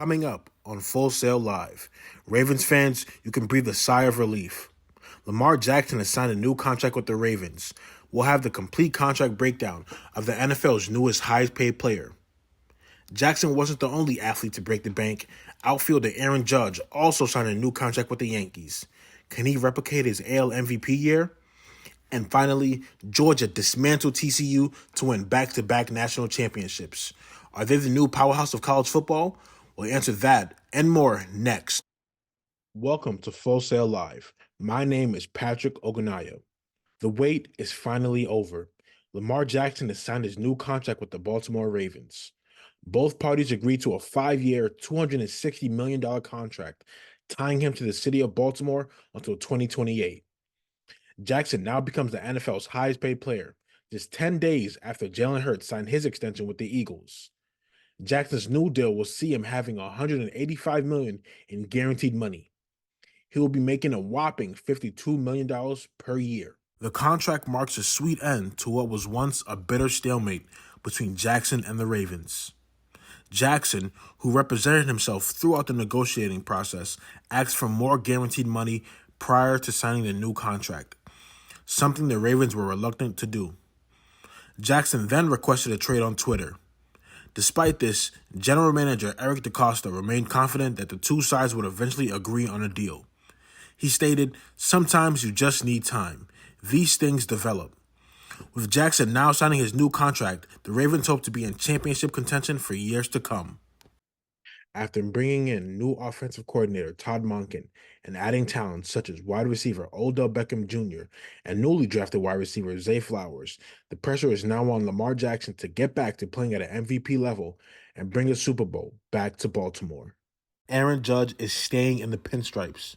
Coming up on Full Sail Live, Ravens fans, you can breathe a sigh of relief. Lamar Jackson has signed a new contract with the Ravens. We'll have the complete contract breakdown of the NFL's newest highest-paid player. Jackson wasn't the only athlete to break the bank. Outfielder Aaron Judge also signed a new contract with the Yankees. Can he replicate his AL MVP year? And finally, Georgia dismantled TCU to win back-to-back national championships. Are they the new powerhouse of college football? We'll answer that and more next. Welcome to Full Sail Live. My name is Patrick Ogunnaya. The wait is finally over. Lamar Jackson has signed his new contract with the Baltimore Ravens. Both parties agreed to a 5-year, $260 million contract, tying him to the city of Baltimore until 2028. Jackson now becomes the NFL's highest-paid player, just 10 days after Jalen Hurts signed his extension with the Eagles. Jackson's new deal will see him having $185 million in guaranteed money. He will be making a whopping $52 million per year. The contract marks a sweet end to what was once a bitter stalemate between Jackson and the Ravens. Jackson, who represented himself throughout the negotiating process, asked for more guaranteed money prior to signing the new contract, something the Ravens were reluctant to do. Jackson then requested a trade on Twitter. Despite this, General Manager Eric DeCosta remained confident that the two sides would eventually agree on a deal. He stated, "Sometimes you just need time. These things develop." With Jackson now signing his new contract, the Ravens hope to be in championship contention for years to come. After bringing in new offensive coordinator Todd Monken and adding talent such as wide receiver Odell Beckham Jr. and newly drafted wide receiver Zay Flowers, the pressure is now on Lamar Jackson to get back to playing at an MVP level and bring the Super Bowl back to Baltimore. Aaron Judge is staying in the pinstripes.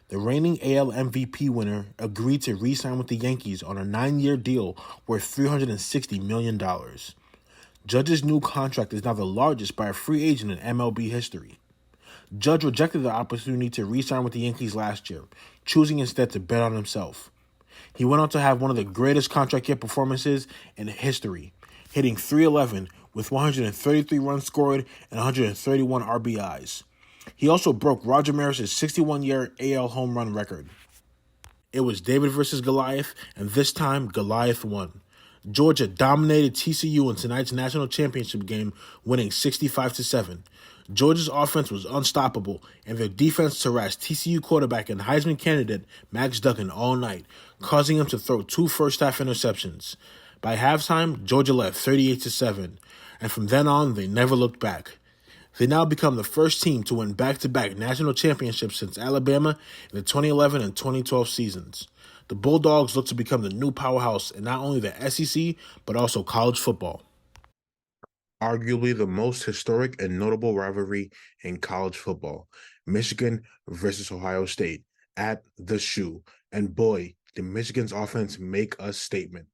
The reigning AL MVP winner agreed to re-sign with the Yankees on a 9-year deal worth $360 million. Judge's new contract is now the largest by a free agent in MLB history. Judge rejected the opportunity to re-sign with the Yankees last year, choosing instead to bet on himself. He went on to have one of the greatest contract year performances in history, hitting .311 with 133 runs scored and 131 RBIs. He also broke Roger Maris's 61-year AL home run record. It was David versus Goliath, and this time Goliath won. Georgia dominated TCU in tonight's national championship game, winning 65-7. Georgia's offense was unstoppable, and their defense harassed TCU quarterback and Heisman candidate Max Duggan all night, causing him to throw 2 first-half interceptions. By halftime, Georgia led 38-7, and from then on, they never looked back. They now become the first team to win back-to-back national championships since Alabama in the 2011 and 2012 seasons. The Bulldogs look to become the new powerhouse in not only the SEC, but also college football. Arguably the most historic and notable rivalry in college football, Michigan versus Ohio State at the Shoe. And boy, did Michigan's offense make a statement.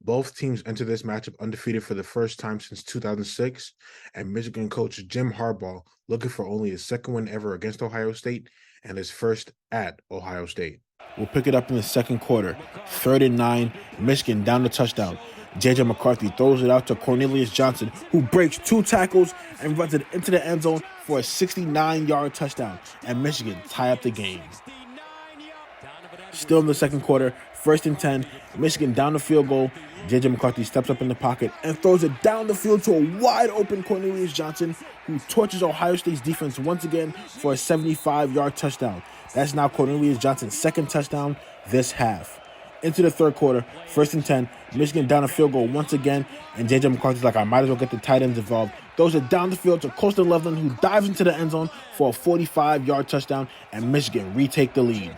Both teams entered this matchup undefeated for the first time since 2006, and Michigan coach Jim Harbaugh looking for only his second win ever against Ohio State and his first at Ohio State. We'll pick it up in the second quarter. 3rd and 9, Michigan down the touchdown. J.J. McCarthy throws it out to Cornelius Johnson, who breaks 2 tackles and runs it into the end zone for a 69-yard touchdown, and Michigan tie up the game. Still in the second quarter, 1st and 10, Michigan down the field goal. J.J. McCarthy steps up in the pocket and throws it down the field to a wide-open Cornelius Johnson, who torches Ohio State's defense once again for a 75-yard touchdown. That's now Cornelius Johnson's second touchdown this half. Into the third quarter, 1st and 10, Michigan down the field goal once again, and J.J. McCarthy's like, I might as well get the tight ends involved. Throws it down the field to Coastal Loveland, who dives into the end zone for a 45-yard touchdown, and Michigan retake the lead.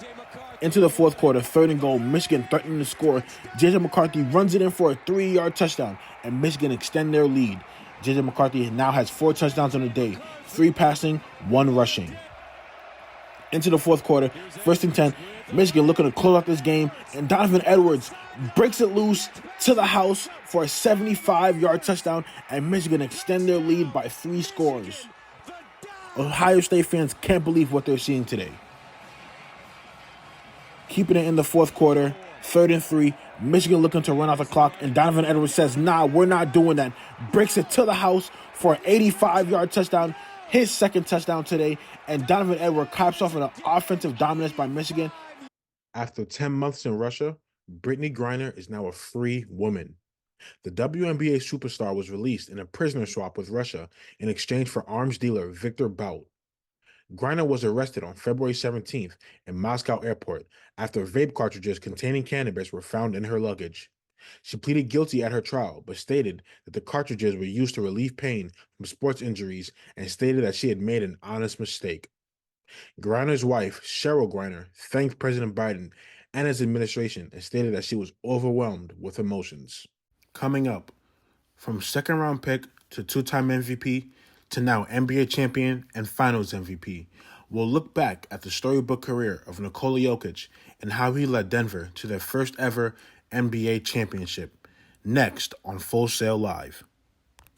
Into the fourth quarter, 3rd and goal, Michigan threatening to score. J.J. McCarthy runs it in for a 3-yard touchdown, and Michigan extend their lead. J.J. McCarthy now has 4 touchdowns on the day, 3 passing, 1 rushing. Into the fourth quarter, 1st and 10, Michigan looking to close out this game, and Donovan Edwards breaks it loose to the house for a 75-yard touchdown, and Michigan extend their lead by 3 scores. Ohio State fans can't believe what they're seeing today. Keeping it in the fourth quarter, 3rd and 3, Michigan looking to run out the clock, and Donovan Edwards says, nah, we're not doing that. Breaks it to the house for an 85-yard touchdown, his second touchdown today, and Donovan Edwards caps off an offensive dominance by Michigan. After 10 months in Russia, Brittany Griner is now a free woman. The WNBA superstar was released in a prisoner swap with Russia in exchange for arms dealer Viktor Bout. Griner was arrested on February 17th in Moscow airport after vape cartridges containing cannabis were found in her luggage. She pleaded guilty at her trial, but stated that the cartridges were used to relieve pain from sports injuries and stated that she had made an honest mistake. Griner's wife, Cheryl Griner, thanked President Biden and his administration and stated that she was overwhelmed with emotions. Coming up, from second round pick to two-time MVP to now NBA champion and finals MVP, we'll look back at the storybook career of Nikola Jokic and how he led Denver to their first ever NBA championship. Next on Full Sail Live.